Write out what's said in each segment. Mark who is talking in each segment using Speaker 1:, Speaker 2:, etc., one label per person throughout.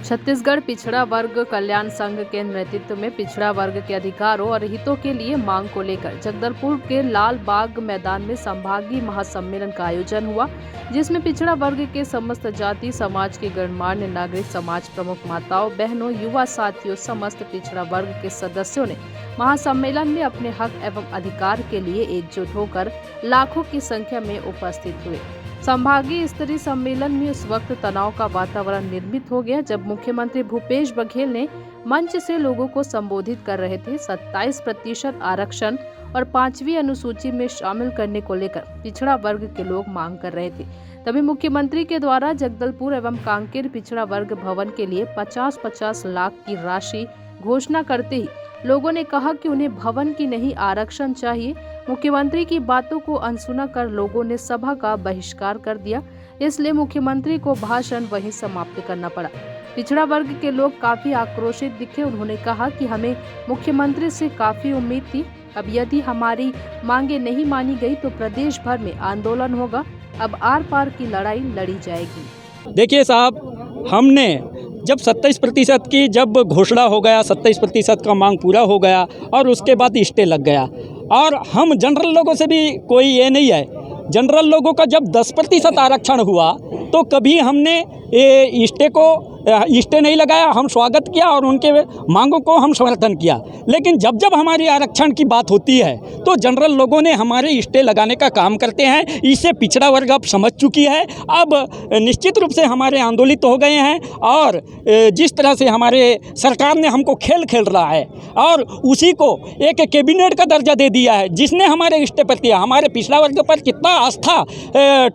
Speaker 1: छत्तीसगढ़ पिछड़ा वर्ग कल्याण संघ के नेतृत्व में पिछड़ा वर्ग के अधिकारों और हितों के लिए मांग को लेकर जगदलपुर के लाल बाग मैदान में संभागीय महासम्मेलन का आयोजन हुआ, जिसमें पिछड़ा वर्ग के समस्त जाति समाज के गणमान्य नागरिक समाज प्रमुख माताओं, बहनों, युवा साथियों, समस्त पिछड़ा वर्ग के सदस्यों ने महासम्मेलन में अपने हक एवं अधिकार के लिए एकजुट होकर लाखों की संख्या में उपस्थित हुए। संभागीय स्तरीय सम्मेलन में उस वक्त तनाव का वातावरण निर्मित हो गया जब मुख्यमंत्री भूपेश बघेल ने मंच से लोगों को संबोधित कर रहे थे। 27% आरक्षण और 5वीं अनुसूची में शामिल करने को लेकर पिछड़ा वर्ग के लोग मांग कर रहे थे। तभी मुख्यमंत्री के द्वारा जगदलपुर एवं कांकेर पिछड़ा वर्ग भवन के लिए 50-50 लाख की राशि घोषणा करते ही लोगों ने कहा कि उन्हें भवन की नहीं आरक्षण चाहिए। मुख्यमंत्री की बातों को अनसुना कर लोगों ने सभा का बहिष्कार कर दिया, इसलिए मुख्यमंत्री को भाषण वहीं समाप्त करना पड़ा। पिछड़ा वर्ग के लोग काफी आक्रोशित दिखे। उन्होंने कहा कि हमें मुख्यमंत्री से काफी उम्मीद थी, अब यदि हमारी मांगे नहीं मानी गई तो प्रदेश भर में आंदोलन होगा, अब आर पार की लड़ाई लड़ी जाएगी।
Speaker 2: देखिए साहब, हमने जब 27% की जब घोषणा हो गया, 27% का मांग पूरा हो गया और उसके बाद स्टे लग गया, और हम जनरल लोगों से भी कोई ये नहीं है। जनरल लोगों का जब 10% आरक्षण हुआ तो कभी हमने स्टे नहीं लगाया, हम स्वागत किया और उनके मांगों को हम समर्थन किया। लेकिन जब जब हमारी आरक्षण की बात होती है तो जनरल लोगों ने हमारे स्टे लगाने का काम करते हैं। इससे पिछड़ा वर्ग अब समझ चुकी है, अब निश्चित रूप से हमारे आंदोलित हो गए हैं। और जिस तरह से हमारे सरकार ने हमको खेल रहा है और उसी को एक कैबिनेट का दर्जा दे दिया है, जिसने हमारे स्टे पर किया, हमारे पिछड़ा वर्ग पर कितना आस्था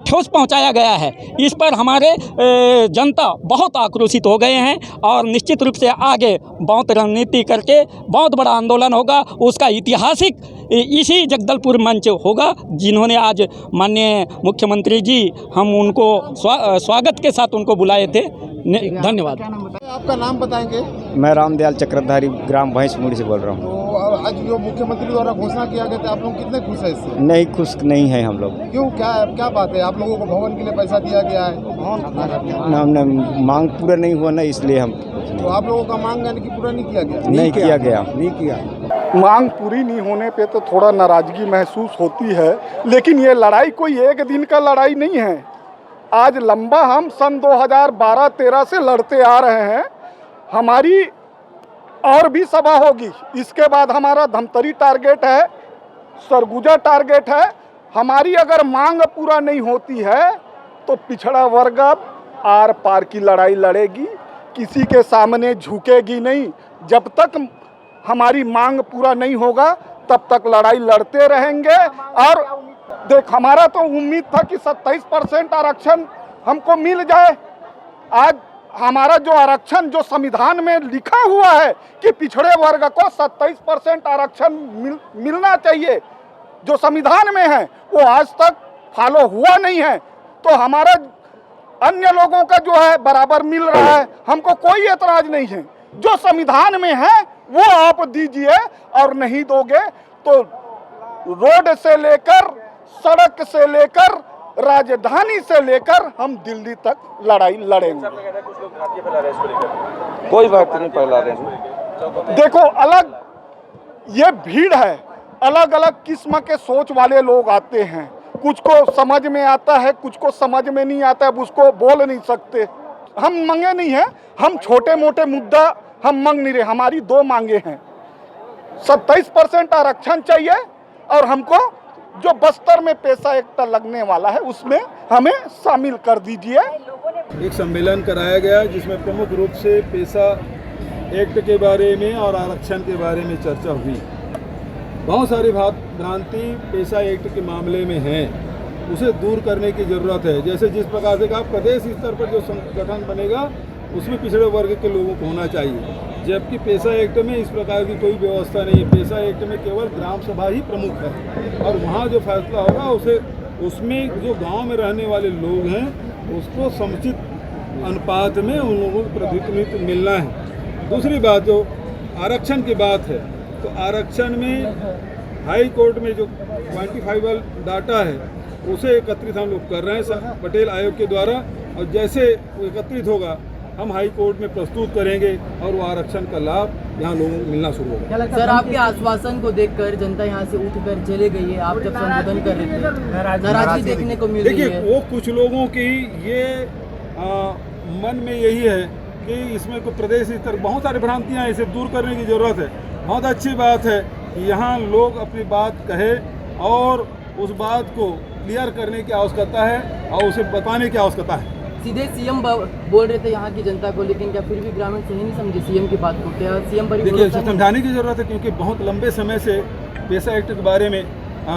Speaker 2: ठोस पहुँचाया गया है, इस पर हमारे जनता बहुत आक्रोशित हो गए हैं। और निश्चित रूप से आगे बहुत रणनीति करके बहुत बड़ा आंदोलन होगा। उसका ऐतिहासिक इसी जगदलपुर मंच होगा, जिन्होंने आज माननीय मुख्यमंत्री जी, हम उनको स्वागत के साथ उनको बुलाए थे। धन्यवाद।
Speaker 3: आपका नाम बताएंगे?
Speaker 4: मैं रामदयाल चक्रधारी ग्राम भैंसमुड़ी से बोल रहा हूँ।
Speaker 3: तो आज जो मुख्यमंत्री द्वारा घोषणा किया गया था, आप लोग कितने खुश हैं इससे?
Speaker 4: नहीं, खुश नहीं है हम लोग।
Speaker 3: क्यों, क्या बात है? आप लोगों को भवन के लिए पैसा दिया गया है,
Speaker 4: हमने मांग पूरा नहीं हुआ ना, इसलिए हम।
Speaker 3: तो आप लोगों का मांग यानी कि पूरा नहीं किया गया?
Speaker 4: नहीं किया।
Speaker 5: मांग पूरी नहीं होने पे तो थोड़ा नाराजगी महसूस होती है, लेकिन ये लड़ाई कोई एक दिन का लड़ाई नहीं है। आज लंबा हम सन 2012-13 से लड़ते आ रहे हैं। हमारी और भी सभा होगी, इसके बाद हमारा धमतरी टारगेट है, सरगुजा टारगेट है। हमारी अगर मांग पूरा नहीं होती है तो पिछड़ा वर्ग आर पार की लड़ाई लड़ेगी, किसी के सामने झुकेगी नहीं। जब तक हमारी मांग पूरा नहीं होगा तब तक लड़ाई लड़ते रहेंगे। और देख, हमारा तो उम्मीद था कि 27% आरक्षण हमको मिल जाए। आज हमारा जो आरक्षण जो संविधान में लिखा हुआ है कि पिछड़े वर्ग को 27% आरक्षण मिलना चाहिए, जो संविधान में है, वो आज तक फॉलो हुआ नहीं है। तो हमारा अन्य लोगों का जो है बराबर मिल रहा है, हमको कोई एतराज नहीं है। जो संविधान में है वो आप दीजिए, और नहीं दोगे तो रोड से लेकर, सड़क से लेकर, राजधानी से लेकर हम दिल्ली तक लड़ाई लड़ेंगे।
Speaker 4: कोई बात नहीं फैला रहे।
Speaker 5: देखो, अलग ये भीड़ है, अलग अलग किस्म के सोच वाले लोग आते हैं। कुछ को समझ में आता है, कुछ को समझ में नहीं आता है, उसको बोल नहीं सकते। हम मांगे नहीं है, हम छोटे मोटे मुद्दा हम मांग नहीं रहे। हमारी 2 मांगे हैं। 27% आरक्षण चाहिए, और हमको जो बस्तर में पैसा एकता लगने वाला है उसमें हमें शामिल कर दीजिए।
Speaker 6: एक सम्मेलन कराया गया जिसमें प्रमुख रूप से पैसा एक्ट के बारे में और आरक्षण के बारे में चर्चा हुई। बहुत सारी भ्रांति पैसा एक्ट के मामले में है, उसे दूर करने की ज़रूरत है। जैसे जिस प्रकार से कहा, प्रदेश स्तर पर जो संगठन बनेगा उसमें पिछड़े वर्ग के लोगों को होना चाहिए, जबकि पैसा एक्ट में इस प्रकार की कोई व्यवस्था नहीं है। पैसा एक्ट में केवल ग्राम सभा ही प्रमुख है, और वहाँ जो फैसला होगा उसमें जो गांव में रहने वाले लोग हैं उसको समुचित अनुपात में उन लोगों को प्रतिनिधित्व मिलना है। दूसरी बात, जो आरक्षण की बात है, तो आरक्षण में हाई कोर्ट में जो क्वान्टिफाइबल डाटा है उसे एकत्रित हम लोग कर रहे हैं पटेल आयोग के द्वारा, और जैसे वो एकत्रित होगा हम हाई कोर्ट में प्रस्तुत करेंगे और वो आरक्षण का लाभ यहाँ लोगों को मिलना शुरू होगा।
Speaker 7: सर, आपके आश्वासन को देखकर जनता यहाँ से उठकर चले गई है। आप जब संबोधन कर रहे थे नाराजगी देखने को मिल रही
Speaker 6: देखिए,
Speaker 7: है।
Speaker 6: वो कुछ लोगों की ये मन में यही है कि इसमें कोई प्रदेश स्तर बहुत सारी भ्रांतियाँ हैं, इसे दूर करने की ज़रूरत है। बहुत अच्छी बात है कि यहाँ लोग अपनी बात कहे और उस बात को क्लियर करने की आवश्यकता है और उसे बताने की आवश्यकता है।
Speaker 7: सीधे सीएम बोल रहे थे यहाँ की जनता को, लेकिन क्या फिर भी ग्रामीण सही नहीं समझे सीएम की बात को? क्या सीएम पर
Speaker 6: देखिए, इसे समझाने की ज़रूरत है क्योंकि बहुत लंबे समय से पैसा एक्ट के बारे में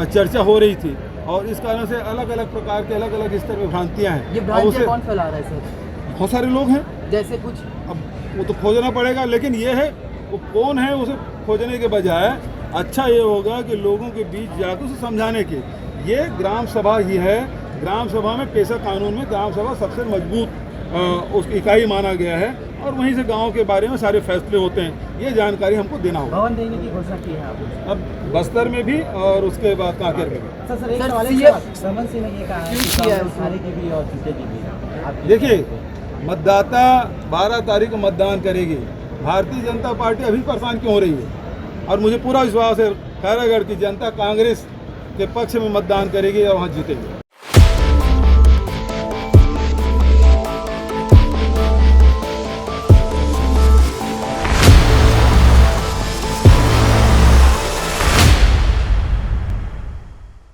Speaker 6: चर्चा हो रही थी और इस कारण से अलग अलग प्रकार के अलग अलग स्तर में भ्रांतियाँ हैं।
Speaker 7: ये भ्रांतियाँ कौन फैला रहा है सर?
Speaker 6: बहुत सारे लोग हैं,
Speaker 7: जैसे कुछ
Speaker 6: अब वो तो खोजना पड़ेगा, लेकिन ये है वो कौन है उसे खोजने के बजाय अच्छा ये होगा कि लोगों के बीच जाकर उसे समझाने के। ये ग्राम सभा ही है, ग्राम सभा में पैसा कानून में ग्राम सभा सबसे मजबूत उसकी इकाई माना गया है और वहीं से गांव के बारे में सारे फैसले होते हैं। ये जानकारी हमको देना होगा।
Speaker 7: भवन देने की घोषणा की है आपने?
Speaker 6: अब बस्तर में भी और उसके बाद कांकेर में भी।
Speaker 7: सर, एक सवाल समन सिंह ने ये कहा है कि हारे की भी और जीते की भी।
Speaker 6: देखिए, मतदाता 12 तारीख को मतदान करेगी। भारतीय जनता पार्टी अभी परेशान क्यों हो रही है? और मुझे पूरा विश्वास है खैरागढ़ की जनता कांग्रेस के पक्ष में मतदान करेगी और वहाँ जीतेगी।